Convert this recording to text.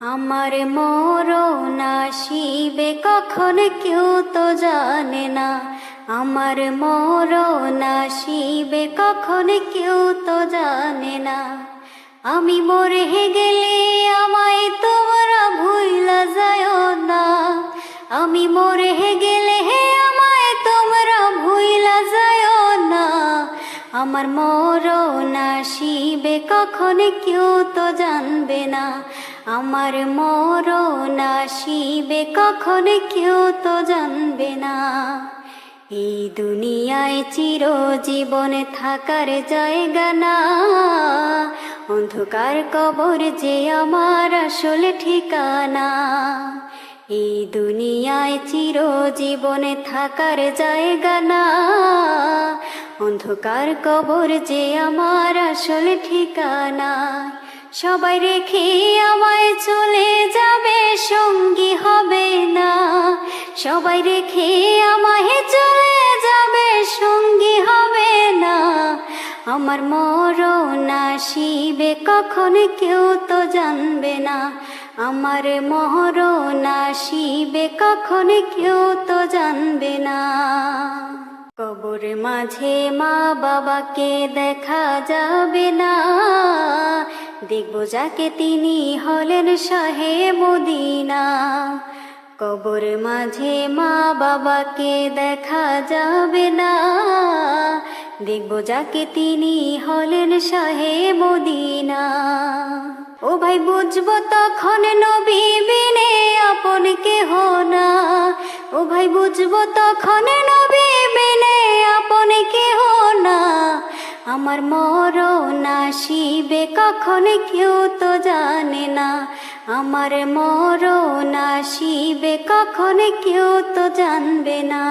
আমার মরণ আসিবে কখন কেউ তো জানে না। আমার মরণ আসিবে কখন কেউ তো জানে না। আমি মরে গেলে আমায় তোমরা ভুইলা যায় না। আমি মরে গেলে আমায় তোমরা ভুইলা যায় না। আমার মরণ আসিবে কখন কেউ তো জানবে না। আমার মরণ আসিবে কখন কেউ তো জানবে না। এই দুনিয়ায় চিরজীবন থাকার জায়গা না। অন্ধকার কবর যে আমার আসল ঠিকানা। এই দুনিয়ায় চিরজীবন থাকার জায়গা না। অন্ধকার কবর যে আমার আসল ঠিকানা। সবাই রেখে আমায় চলে যাবে, সঙ্গী হবে না। সবাই রেখে আমায় চলে যাবে, সঙ্গী হবে না। আমার মরণ আসিবে কখন কেউ তো জানবে না। আমার মরণ আসিবে কখন কেউ তো জানবে না। কবর মাঝে মা বাবাকে দেখা যাবে না। দেখব যাকে তিনি হলেন শাহে মদিনা। কবর মাঝে মা বাবাকে দেখা যাবে না। দেখব যাকে তিনি হলেন শাহে মদিনা। ও ভাই বুঝবো তখন নবী বিনে আপন কেহ না। ও ভাই বুঝবো তখন নবী বিনে আপন কেহ না। আমার মরণ আসিবে কখন কেউ তো জানে না। আমার মরণ আসিবে কখন কেউ তো জানবে না।